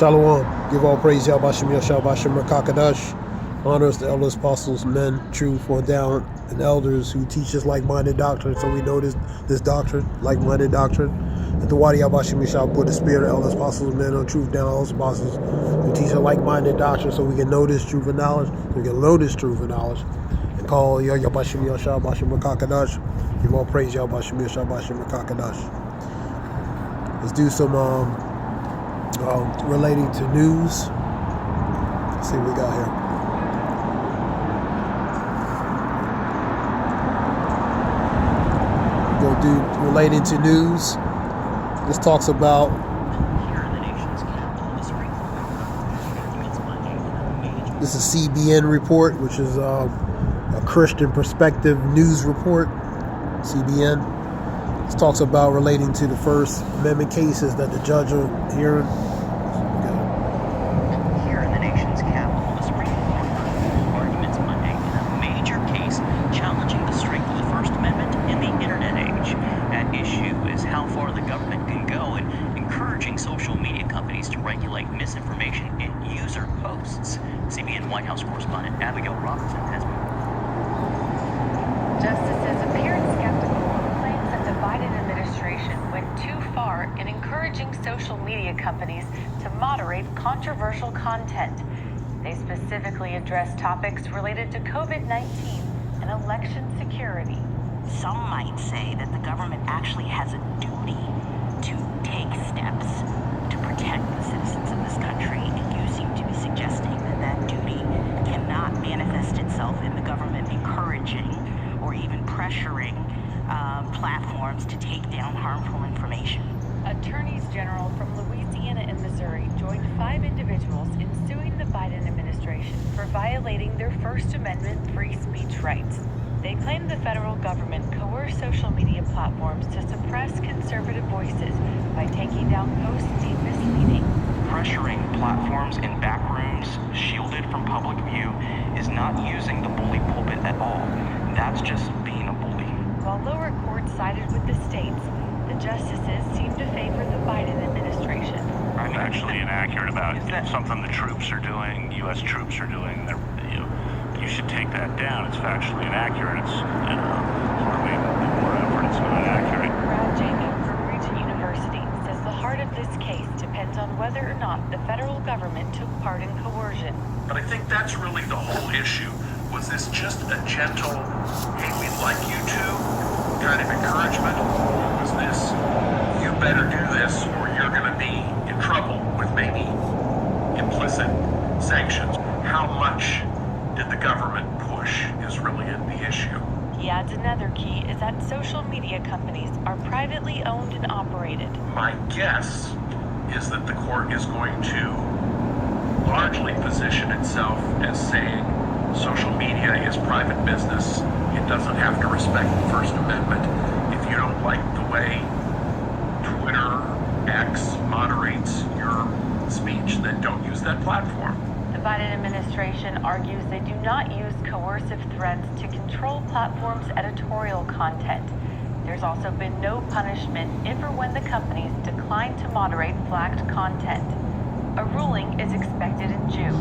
Shalom. Give all praise, Yahbashim Yashab Bashim Rakakadash. Honors the elders, apostles, men, truth, for down, and elders who teach us like-minded doctrine. So we know this doctrine, like-minded doctrine. At the Wadi Yahbashim Yashab, put the spirit of elders, apostles, men, on truth down, elders, apostles who teach us like-minded doctrine, so we can know this truth and knowledge, so we can know this truth and knowledge, and call Yahbashim Yashab Bashim Rakakadash. Give all praise, Yahbashim Yashab Bashim Rakakadash. Let's do some relating to news. Let's see what we got here. We'll do relating to news. This talks about this is CBN report, which is a Christian perspective news report. CBN. This talks about relating to the First Amendment cases that the judge are hearing. Here in the nation's capital, the Supreme Court heard arguments Monday in a major case challenging the strength of the First Amendment in the internet age. At issue is how far the government can go in encouraging social media companies to regulate misinformation in user posts. CBN White House correspondent Abigail Robertson has more. Justices appeared skeptical of claims that the Biden administration went too far in encouraging social media companies to moderate controversial content. They specifically addressed topics related to COVID-19 and election security. Some might say that the government actually has a duty to take steps to protect the citizens of this country, and you seem to be suggesting that that duty cannot manifest itself in the government encouraging or even pressuring platforms to take down harmful information. Attorneys general from Louisiana and Missouri joined 5 individuals in suing the Biden administration for violating their First Amendment free speech rights. They claim the federal government coerced social media platforms to suppress conservative voices by taking down posts deemed misleading. Pressuring platforms in back rooms, shielded from public view, is not using the bully pulpit at all. That's just being a bully. While lower courts sided with the states, the justices seem to favor the Biden administration. I'm actually inaccurate about something the troops are doing, U.S. troops are doing. You should take that down. It's factually inaccurate. It's hardly more effort. It's not accurate. Brad Jamie from Regent University says the heart of this case depends on whether or not the federal government took part in coercion. But I think that's really the whole issue. Was this just a gentle, hey, we'd like you to, kind of encouragement? Or was this, you better do this or you're going to be in trouble with maybe implicit sanctions? How much did the government push is really the issue. He adds another key is that social media companies are privately owned and operated. My guess is that the court is going to largely position itself as saying social media is private business. It doesn't have to respect the First Amendment. If you don't like the way Twitter, X moderates your speech, then don't use that platform. The Biden administration argues they do not use coercive threats to control platforms' editorial content. There's also been no punishment if or when the companies decline to moderate flagged content. A ruling is expected in June.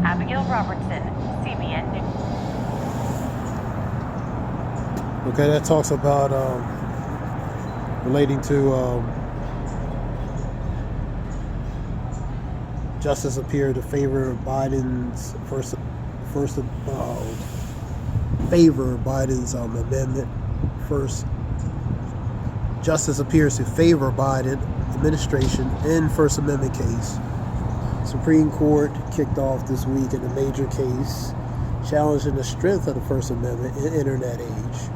Abigail Robertson, CBN News. Okay, that talks about relating to justice appeared to favor Biden's amendment. First, justice appears to favor Biden administration in First Amendment case. Supreme Court kicked off this week in a major case challenging the strength of the First Amendment in the internet age.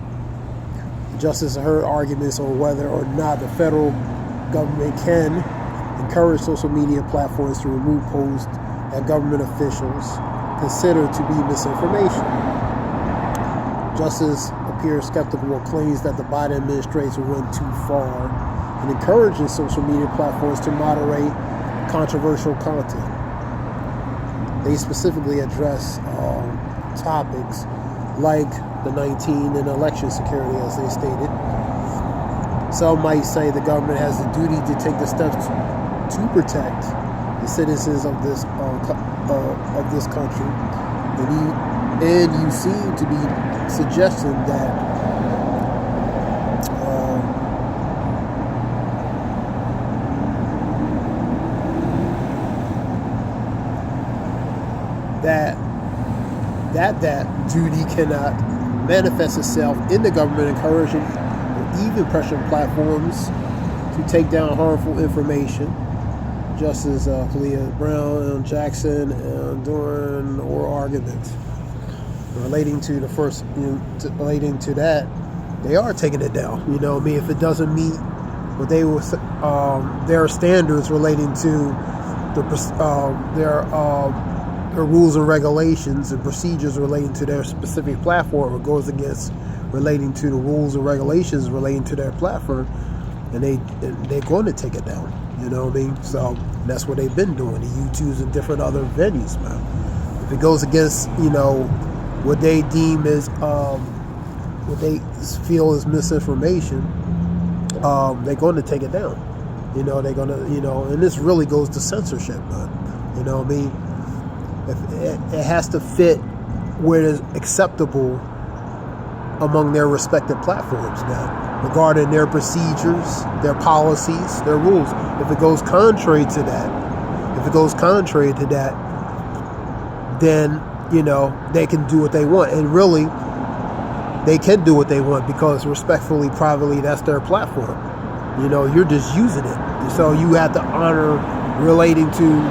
Justice heard arguments on whether or not the federal government can encourage social media platforms to remove posts that government officials consider to be misinformation. Justice appears skeptical of claims that the Biden administration went too far in encouraging social media platforms to moderate controversial content. They specifically address topics like the 19 and election security, as they stated. Some might say the government has the duty to take the steps to protect the citizens of this country, and you seem to be suggesting that that duty cannot manifest itself in the government encouraging or even pressuring platforms to take down harmful information, just as Khalil Brown and Jackson during the oral argument relating to the first, relating to that, they are taking it down. You know what I mean? If it doesn't meet what they were their standards relating to their rules and regulations and procedures relating to their specific platform, or goes against relating to the rules and regulations relating to their platform, and they're going to take it down. You know what I mean? So that's what they've been doing, the YouTubes and different other venues, man. If it goes against, what they deem as what they feel is misinformation, they're going to take it down. They're going to, and this really goes to censorship, man. You know what I mean? It has to fit where it is acceptable among their respective platforms, man, regarding their procedures, their policies, their rules. If it goes contrary to that, then, they can do what they want. And really, they can do what they want because respectfully, privately, that's their platform. You're just using it. So you have to honor relating to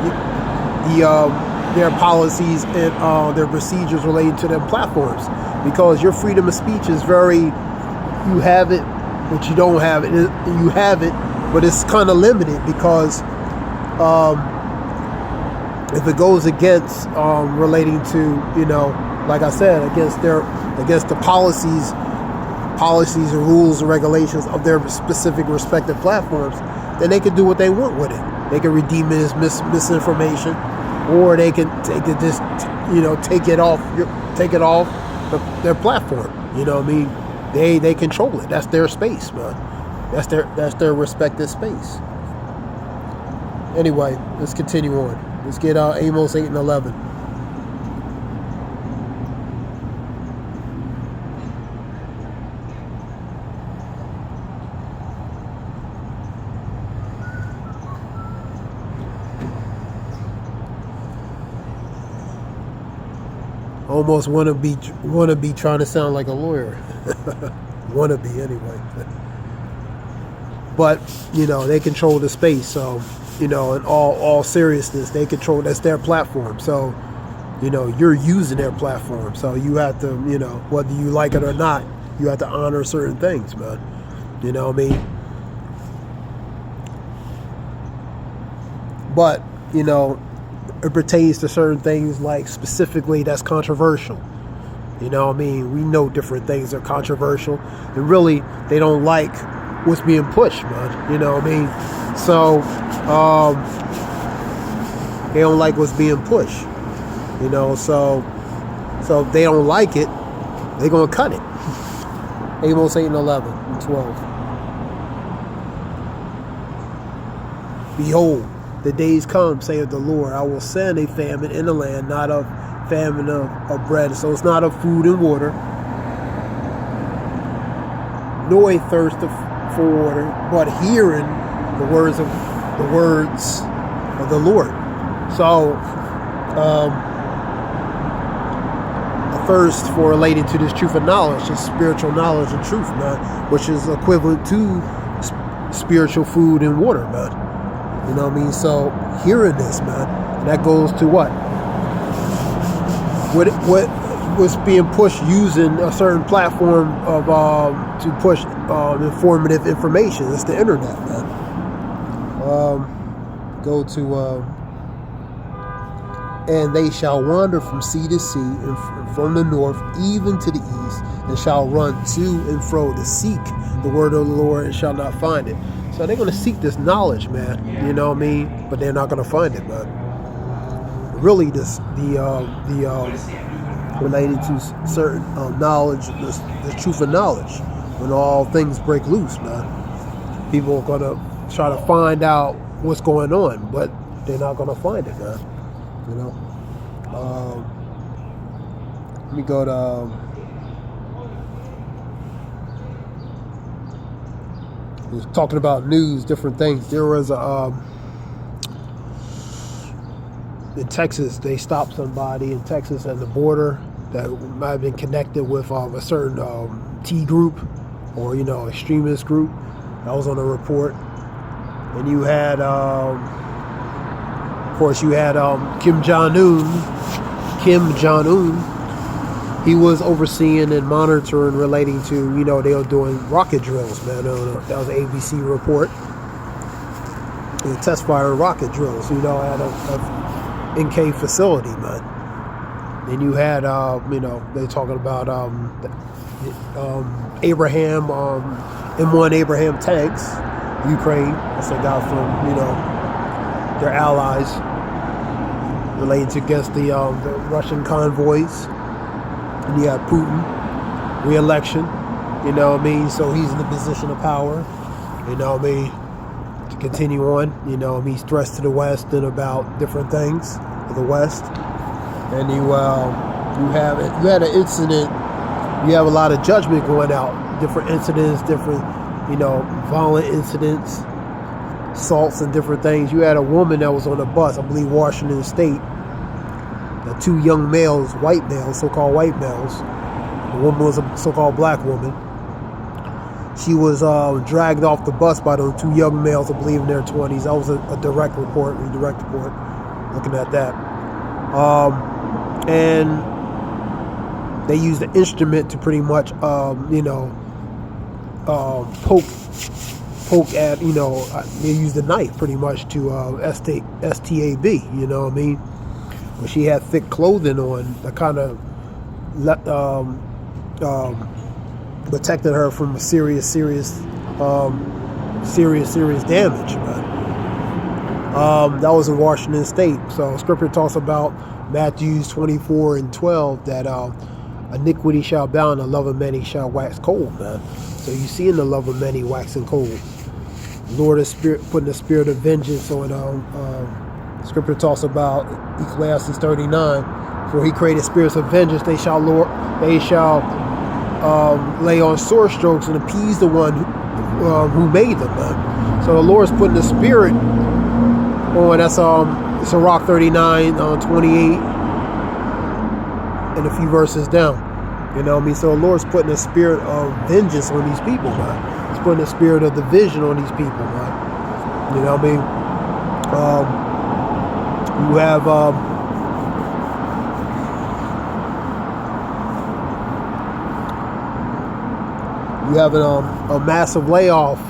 their policies and their procedures relating to their platforms, because your freedom of speech is you have it, but you don't have it. You have it, but it's kind of limited because if it goes against relating to, like I said, against the policies and rules and regulations of their specific respective platforms, then they can do what they want with it. They can redeem it as misinformation, or they can just take it off their platform. You know what I mean? They control it. That's their space, man. That's their respective space. Anyway, let's continue on. Let's get Amos 8 and 11. Almost wanna be trying to sound like a lawyer. Wanna be anyway. But they control the space. So in all seriousness, they control. That's their platform. So you're using their platform. So you have to whether you like it or not, you have to honor certain things, man. You know what I mean? But it pertains to certain things, like specifically that's controversial. You know what I mean? We know different things are controversial, and really they don't like what's being pushed, man. You know what I mean? So they don't like what's being pushed. So if they don't like it, they're gonna cut it. Amos 8 and 11 and 12. Behold, the days come, saith the Lord, I will send a famine in the land, not a famine of bread. So it's not of food and water, nor a thirst for water, but hearing the words of the Lord. So a thirst for related to this truth and knowledge, is spiritual knowledge and truth, man, which is equivalent to spiritual food and water, man. You know what I mean? So hearing this, man, and that goes to what was being pushed using a certain platform of to push informative information. It's the internet, man. Go to and they shall wander from sea to sea, and from the north even to the east, and shall run to and fro to seek the word of the Lord, and shall not find it. So they're going to seek this knowledge, man. You know what I mean? But they're not going to find it, man. Really, the related to certain knowledge, the truth of knowledge, when all things break loose, man. People are going to try to find out what's going on, but they're not going to find it, man. You know. Let me go to. He was talking about news, different things. There was a. In Texas, they stopped somebody in Texas at the border that might have been connected with a certain T group or, extremist group. That was on a report. And you had, of course, Kim Jong-un. He was overseeing and monitoring relating to, they were doing rocket drills, man. That was an ABC report. They test fire rocket drills, at a NK facility, man. Then you had, they're talking about Abraham, M1 Abraham tanks, Ukraine. That's they got from, their allies related against the Russian convoys. And you have Putin, re-election, so he's in the position of power, to continue on, he's thrust to the West and about different things of the West. And you had an incident, you have a lot of judgment going out, different incidents, different, violent incidents, assaults and different things. You had a woman that was on a bus, I believe Washington State, two young males, white males, so-called white males. The woman was a so-called black woman. She was dragged off the bus by those two young males, I believe in their 20s. That was a direct report, looking at that. And they used the instrument to pretty much, poke at, they used the knife pretty much to STAB, But she had thick clothing on that kind of protected her from serious damage, man. That was in Washington State. So Scripture talks about Matthew 24:12 that iniquity shall abound, the love of many shall wax cold, man. So you see in the love of many waxing cold. Lord is putting the spirit of vengeance on. Scripture talks about Ecclesiastes 39, for he created spirits of vengeance. They shall lay on sore strokes and appease the one who made them, man. So the Lord's putting the spirit on. That's Sirach 39, 28, and a few verses down. So the Lord's putting a spirit of vengeance on these people, man. He's putting a spirit of division on these people, man. You have a massive layoff.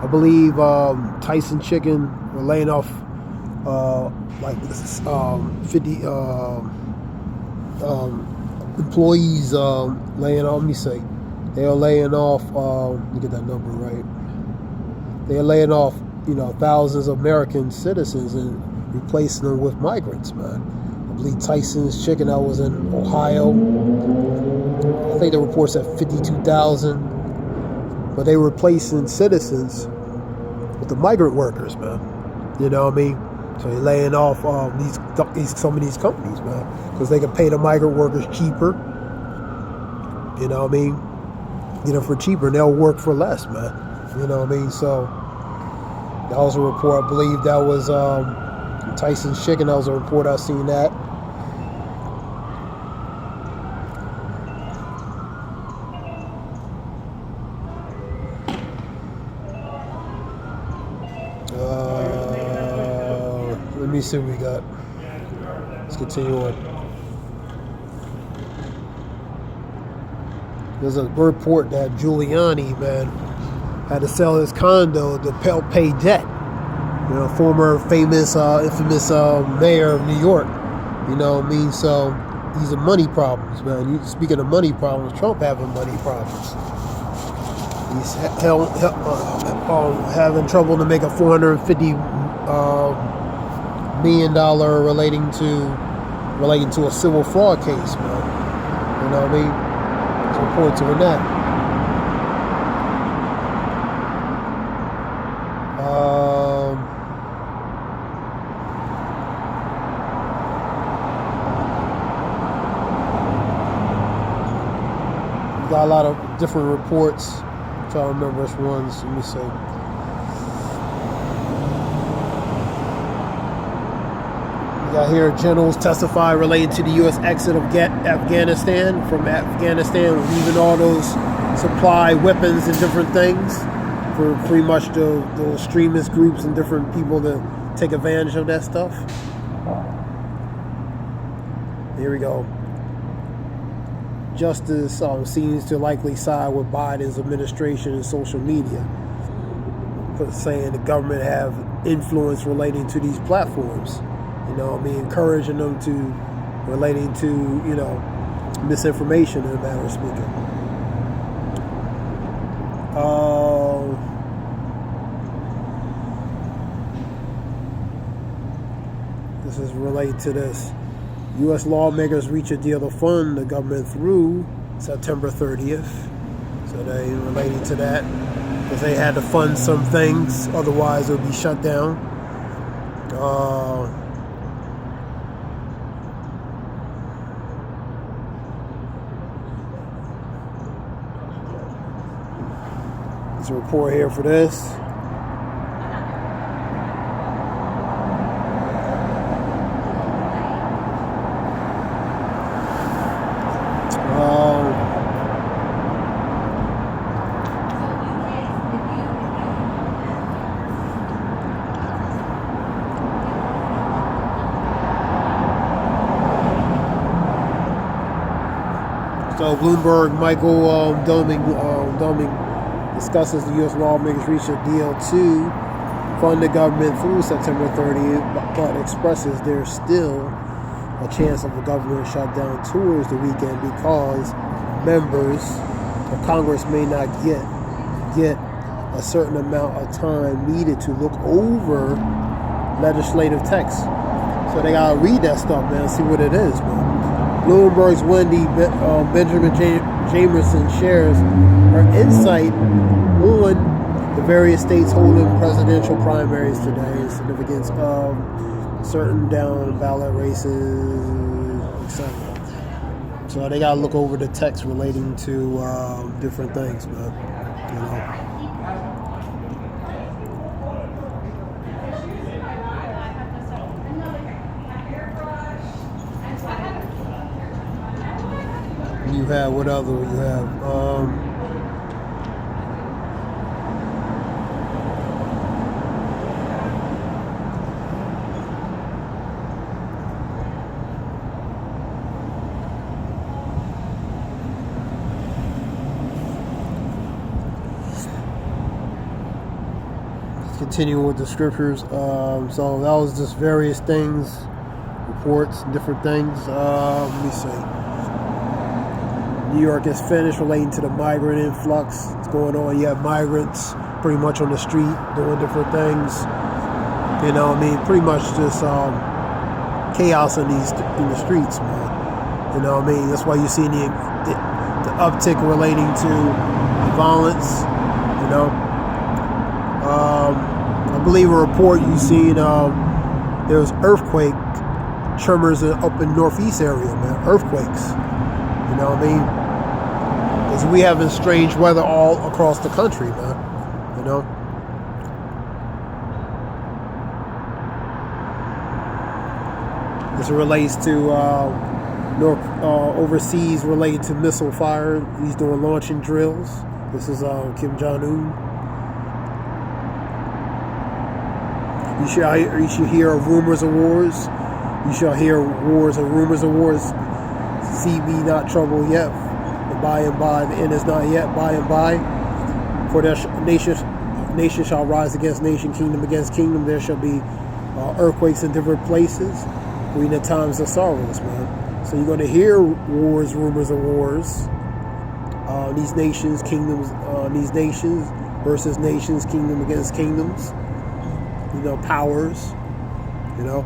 I believe Tyson Chicken are laying off 50 employees. Laying off. Let me say, they are laying off. Let me get that number right. They are laying off, thousands of American citizens and replacing them with migrants, man. I believe Tyson's Chicken, that was in Ohio. I think the report said 52,000. But they were replacing citizens with the migrant workers, man. So they're laying off some of these companies, man, because they can pay the migrant workers cheaper. For cheaper, and they'll work for less, man. So that was a report. I believe that was Tyson's Chicken. That was a report. I seen that. Let me see what we got. Let's continue on. There's a report that Giuliani, man, had to sell his condo to pay debt. Former famous, infamous mayor of New York. So these are money problems, man. Speaking of money problems, Trump having money problems. He's having trouble to make a $450 million relating to a civil fraud case, man. It's reported to that. got a lot of different reports. I'm trying to remember which ones. Let me see. We got here generals testify related to the U.S. exit of Afghanistan. From Afghanistan, leaving all those supply weapons and different things for pretty much the extremist groups and different people to take advantage of that stuff. Here we go. Justice seems to likely side with Biden's administration and social media, saying the government have influence relating to these platforms. Encouraging them to, relating to, misinformation in a matter of speaking. This is related to this. U.S. lawmakers reach a deal to fund the government through September 30th. So they relating to that because they had to fund some things, otherwise it would be shut down. There's a report here for this. So Bloomberg, Michael Dumming discusses the U.S. lawmakers reached a deal to fund the government through September 30th, but expresses there's still a chance of a government shutdown towards the weekend because members of Congress may not get a certain amount of time needed to look over legislative text. So they gotta read that stuff, man, see what it is, man. Bloomberg's Wendy Benjamin Jamerson shares her insight on the various states holding presidential primaries today and significance of certain down ballot races, etc. So they gotta look over the text relating to different things, man. You have what other you have? Continuing with the scriptures. So that was just various things, reports, different things. Let me see. New York is finished relating to the migrant influx. It's going on. You have migrants pretty much on the street doing different things. Pretty much just chaos in the streets, man. That's why you see the uptick relating to violence. I believe a report you seen. There was earthquake tremors up in northeast area, man. Earthquakes. Because we having strange weather all across the country, man. This relates to overseas related to missile fire. He's doing launching drills. This is Kim Jong-un. You should hear of rumors of wars. You shall hear wars and rumors of wars. See me not trouble yet, and by, the end is not yet, by and by. For their nation shall rise against nation, kingdom against kingdom. There shall be earthquakes in different places. We're in the times of sorrows, man. So you're going to hear wars, rumors of wars. These nations, kingdoms, these nations versus nations, kingdom against kingdoms. Powers. We're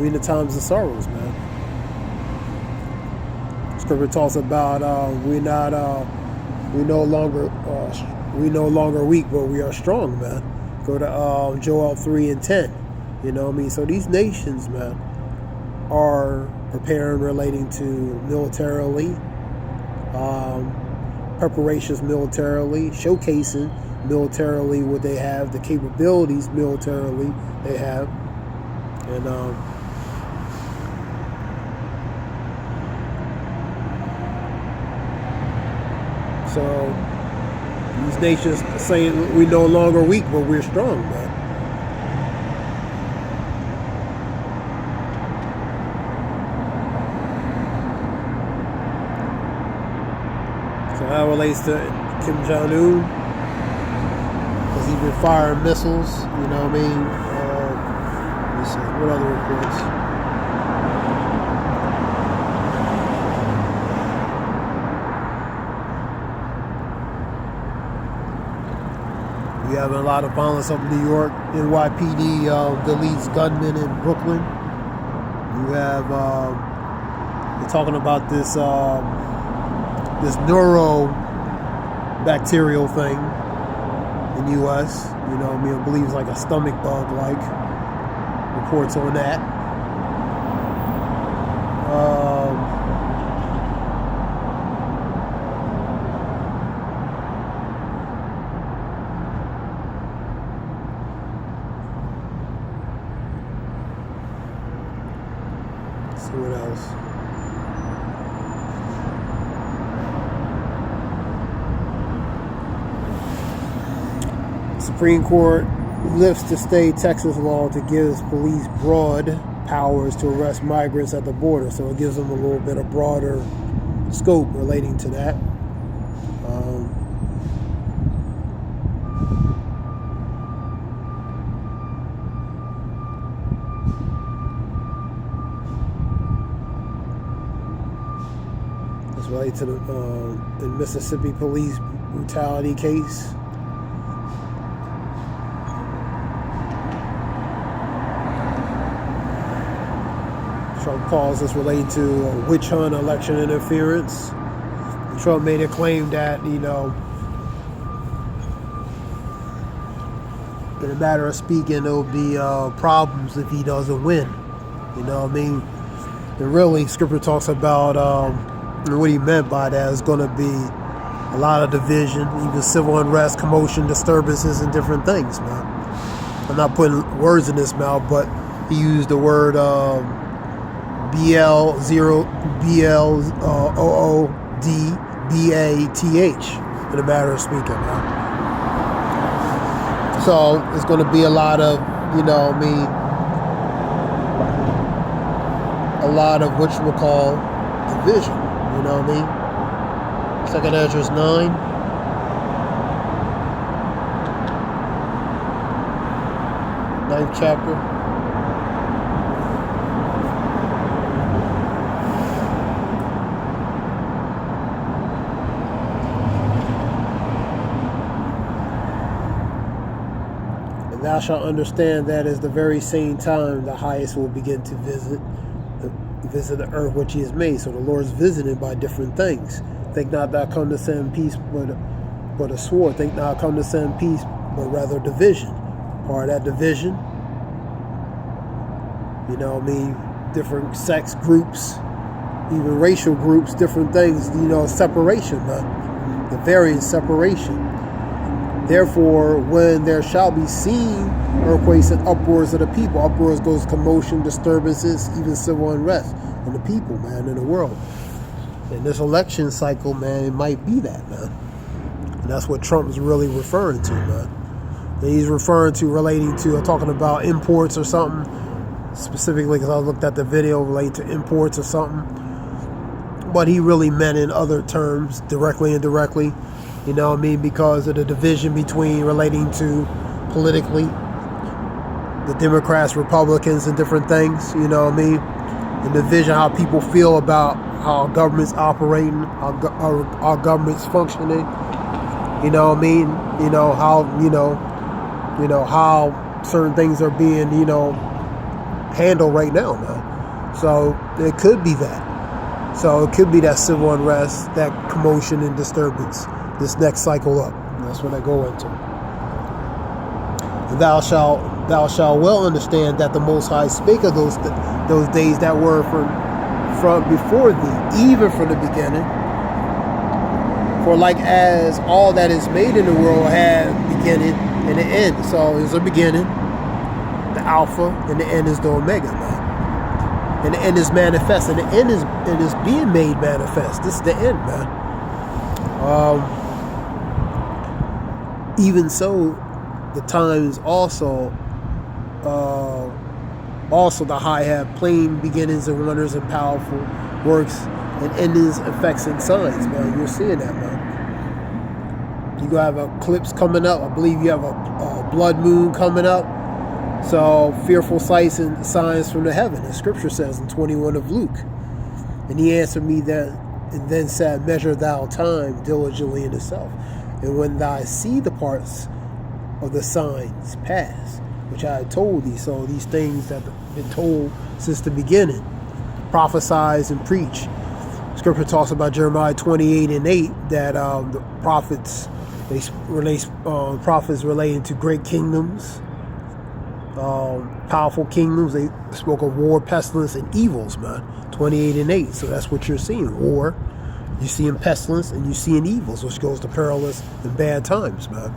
in the times of sorrows, man. Scripture talks about we're no longer weak, but we are strong, man. Go to Joel 3:10. So these nations, man, are preparing relating to militarily, preparations militarily, showcasing militarily what they have, the capabilities militarily they have, and so these nations are saying we're no longer weak, but we're strong, man. So that relates to Kim Jong-un, because he's been firing missiles, you know what I mean? Let me see, what other reports? We have a lot of violence up in New York. NYPD deletes gunmen in Brooklyn. You have, they're talking about this this neurobacterial thing in the U.S. You know what I mean? I believe it's like a stomach bug-like. Reports on that. Let's see what else. Supreme Court lifts the state Texas law to give police broad powers to arrest migrants at the border. So it gives them a little bit of broader scope relating to that. It's related to the Mississippi police brutality case. Trump calls this related to a witch hunt, election interference. Trump made a claim that, you know, in a matter of speaking, there will be problems if he doesn't win. You know what I mean? And really, Scripture talks about what he meant by that is going to be a lot of division, even civil unrest, commotion, disturbances, and different things, man. I'm not putting words in his mouth, but he used the word BLOODBATH in a matter of speaking, man. So it's going to be a lot of, you know what I mean, a lot of what you would call division, you know what I mean? 2nd Ezra 9. Ninth chapter. Thou shalt understand that is the very same time the highest will begin to visit the earth which he has made. So the Lord is visited by different things. Think not that I come to send peace, but a sword. Think not I come to send peace, but rather division. Part of that division, you know what I mean, different sex groups, even racial groups, different things, you know, separation, but the various separation. Therefore, when there shall be seen earthquakes and uproars of the people, uproars goes commotion, disturbances, even civil unrest in the people, man, in the world. And this election cycle, man, it might be that, man. And that's what Trump is really referring to, man. And he's referring to, relating to, talking about imports or something, specifically because I looked at the video related to imports or something. But he really meant in other terms, directly and indirectly. You know what I mean? Because of the division between relating to politically the Democrats, Republicans, and different things. You know what I mean? The division, how people feel about how our government's operating, our government's functioning. You know what I mean? You know how how certain things are being handled right now, man. So it could be that. So it could be that civil unrest, that commotion and disturbance. This next cycle up. And that's what I go into. Thou shalt well understand that the Most High spake of those days that were from before thee, even from the beginning, For like as all that is made in the world had beginning and an end. So there's a beginning, the Alpha, and the end is the Omega, man. And the end is manifest, and the end is being made manifest. This is the end, man. Even so, the times also the high have plain beginnings and wonders and powerful works and endings, effects, and signs, man. You're seeing that, man. You're going to have an eclipse coming up. I believe you have a blood moon coming up. So, fearful sights and signs from the heaven, as Scripture says in 21 of Luke. And he answered me and then said, measure thou time diligently in itself. And when thou see the parts of the signs pass, which I had told thee, so these things that have been told since the beginning, prophesize and preach. Scripture talks about Jeremiah 28:8 that the prophets prophets relating to great kingdoms, powerful kingdoms. They spoke of war, pestilence, and evils, man. 28:8. So that's what you're seeing: war. You seeing pestilence, and you seeing evils, which goes to perilous and bad times, man.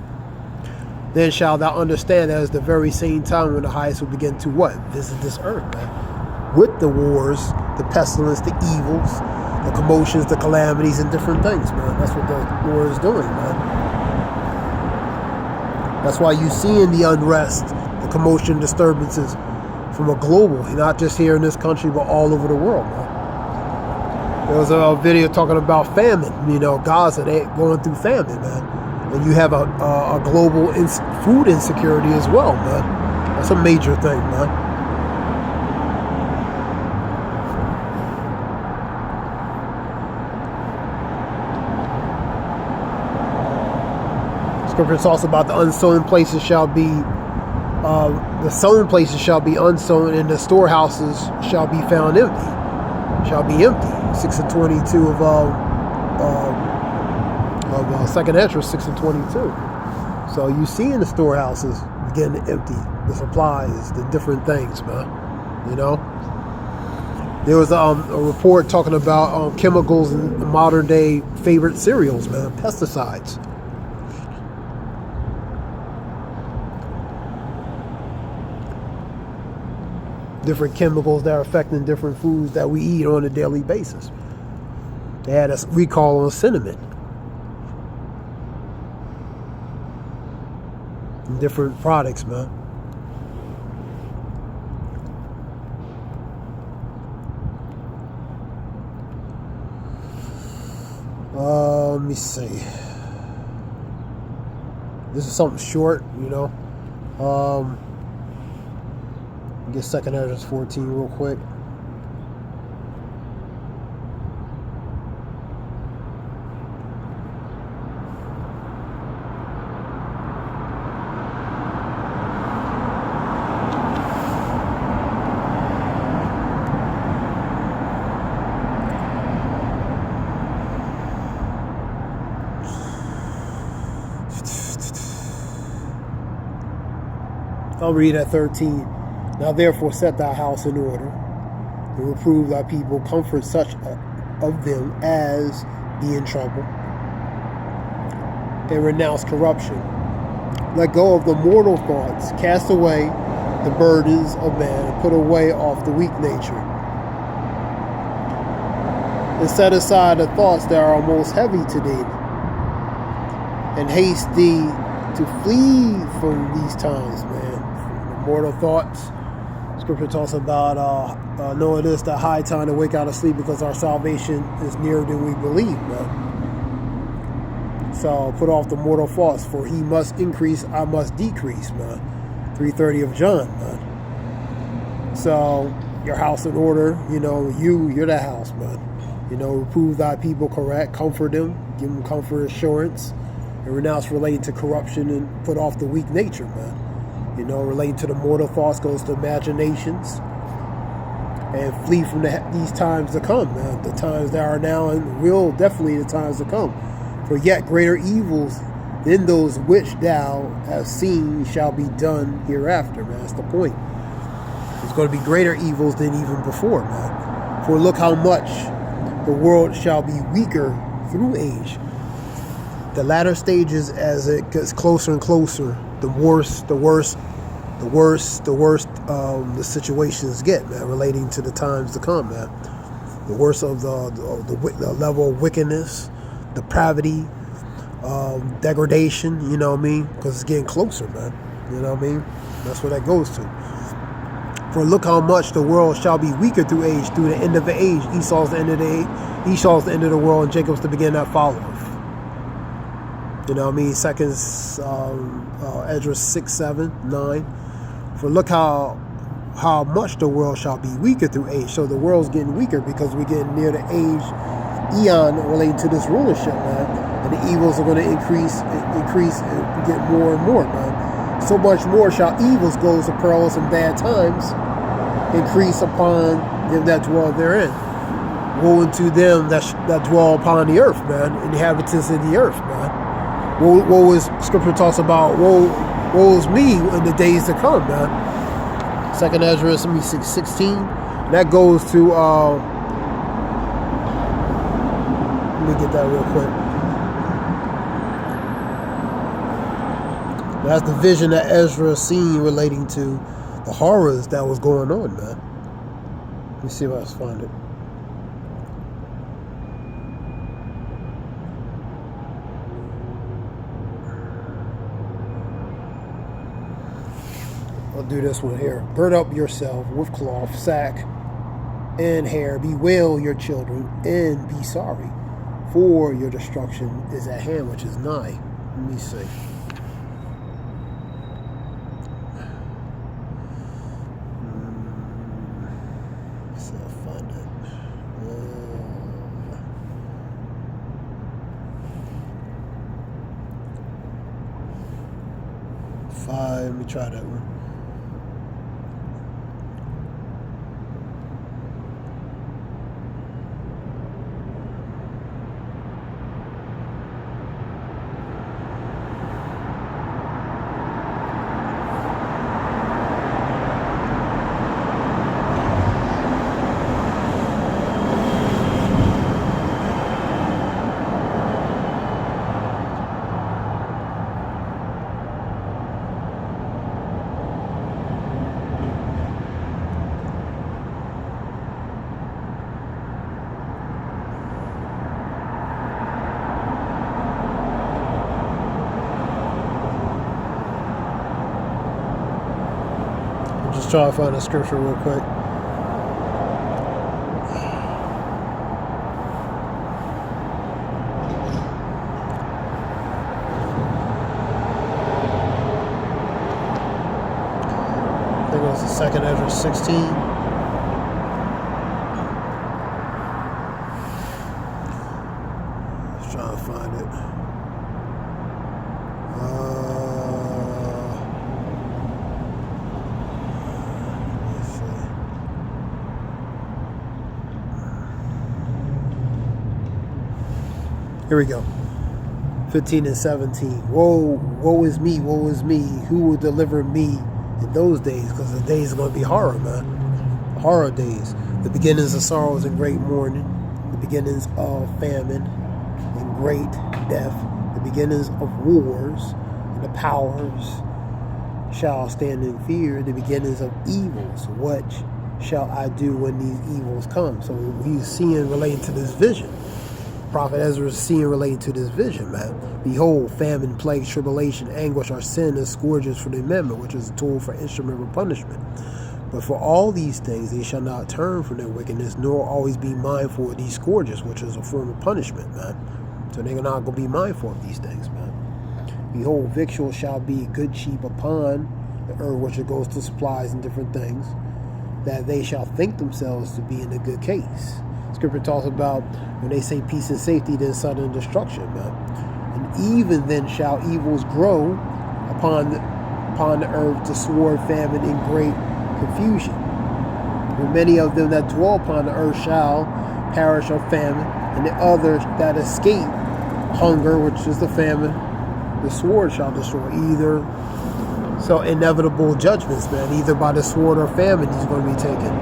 Then shalt thou understand that is the very same time when the highest will begin to what? Visit this earth, man. With the wars, the pestilence, the evils, the commotions, the calamities, and different things, man. That's what the Lord is doing, man. That's why you seeing the unrest, the commotion, disturbances from a global, not just here in this country, but all over the world, man. There was a video talking about famine. Gaza, they going through famine, man. And you have a global food insecurity as well, man. That's a major thing, man. Scripture talks about the unsown places shall be, the sown places shall be unsown, and the storehouses shall be found empty. Shall be empty. 6:22 of 2nd Ezra 6:22. So you see in the storehouses beginning to empty, the supplies, the different things, man. There was a report talking about chemicals in modern day favorite cereals, man. Pesticides. Different chemicals that are affecting different foods that we eat on a daily basis. They had a recall on cinnamon. And different products, man. Let me see. This is something short, Get 2nd Ezra 14 real quick. I'll read at 13. Now therefore set thy house in order, and reprove thy people, comfort such of them as be in trouble, and renounce corruption. Let go of the mortal thoughts, cast away the burdens of man, and put away off the weak nature, and set aside the thoughts that are most heavy to thee, and haste thee to flee from these times, man. Mortal thoughts. Scripture talks about knowing this, the high time to wake out of sleep, because our salvation is nearer than we believe, man. So put off the mortal thoughts, for he must increase, I must decrease, man. 3:30 of John, man. So your house in order, you're the house, man. Reprove thy people, correct, comfort them, give them comfort, assurance, and renounce relating to corruption, and put off the weak nature, man. Relating to the mortal thoughts goes to imaginations, and flee from these times to come, man. The times that are now, and will definitely the times to come. For yet greater evils than those which thou hast seen shall be done hereafter, man. That's the point. There's going to be greater evils than even before, man. For look how much the world shall be weaker through age. the latter stages, as it gets closer and closer, the worse the situations get, man, relating to the times to come, man. The worse of the level of wickedness, depravity, degradation, you know what I mean? Because it's getting closer, man. You know what I mean? That's what that goes to. For look how much the world shall be weaker through age, through the end of the age. Esau's the end of the age. Esau's the end of the world, and Jacob's the beginning that followeth. You know what I mean? Ezra 6, 7, 9. For look how much the world shall be weaker through age. So the world's getting weaker because we're getting near the age eon relating to this rulership, man. And the evils are going to increase and get more and more, man. So much more shall evils, goes to perilous and bad times increase upon them that dwell therein. Woe unto them that dwell upon the earth, man, inhabitants of the earth, man. Woe is, Scripture talks about, woe is me in the days to come, man. 2nd Ezra 16. That goes to, let me get that real quick. That's the vision that Ezra seen relating to the horrors that was going on, man. Let me see if I can find it. I'll do this one here. Burn up yourself with cloth, sack, and hair. Bewail your children and be sorry, for your destruction is at hand, which is nigh. Let me see. So I'll find it. 5. Let me try that one. Just try to find a scripture real quick. I think it was the 2nd Ezra 16. Just trying to find it. Here we go. 15 and 17. Woe is me, who will deliver me in those days? Because the days are going to be horror, man. Horror days. The beginnings of sorrows and great mourning. The beginnings of famine and great death. The beginnings of wars. And the powers shall stand in fear. The beginnings of evils. What shall I do when these evils come? So he's seeing relating to this vision. Prophet Ezra is seeing relating to this vision, man. Behold, famine, plague, tribulation, anguish are sin and scourges for the amendment, which is a tool for instrument of punishment. But for all these things they shall not turn from their wickedness, nor always be mindful of these scourges, which is a form of punishment, man. So they're not going to be mindful of these things, man. Behold, victual shall be good cheap upon the earth, which it goes to supplies and different things, that they shall think themselves to be in a good case. Scripture talks about when they say peace and safety, then sudden destruction, man. And even then shall evils grow upon the earth to sword, famine, and great confusion. And many of them that dwell upon the earth shall perish of famine, and the others that escape hunger, which is the famine, the sword shall destroy. Either so inevitable judgments, man. Either by the sword or famine, he's going to be taken.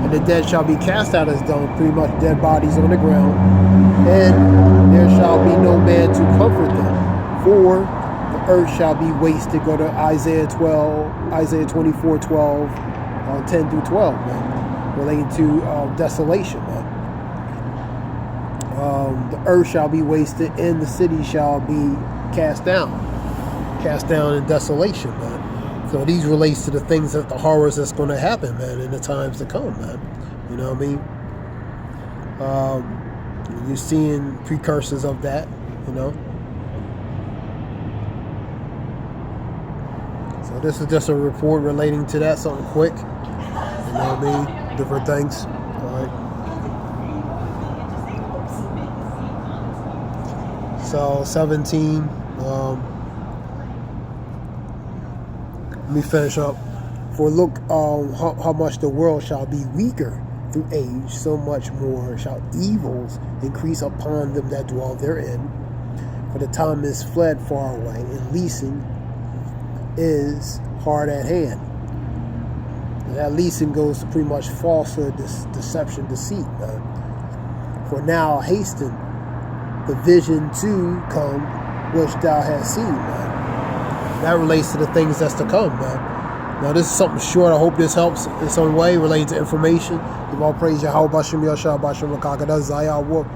And the dead shall be cast out as dung, pretty much dead bodies on the ground. And there shall be no man to comfort them. For the earth shall be wasted. Go to Isaiah 24:12, 10 through 12, man. Relating to desolation, man. The earth shall be wasted and the city shall be cast down in desolation, man. So these relates to the things that the horrors that's going to happen, man, in the times to come, man. You know what I mean? You're seeing precursors of that, you know. So this is just a report relating to that, something quick. You know what I mean? Different things. All right. So 17. Let me finish up. For look how much the world shall be weaker through age, so much more shall evils increase upon them that dwell therein. For the time is fled far away, and leasing is hard at hand. And that leasing goes to pretty much falsehood, deception, deceit, man. For now hasten the vision to come which thou hast seen, man. That relates to the things that's to come, man. Now this is something short. I hope this helps in some way related to information. Give all praise Yahweh Bashem Yashah Bashem Rakaka. That's Zayah War.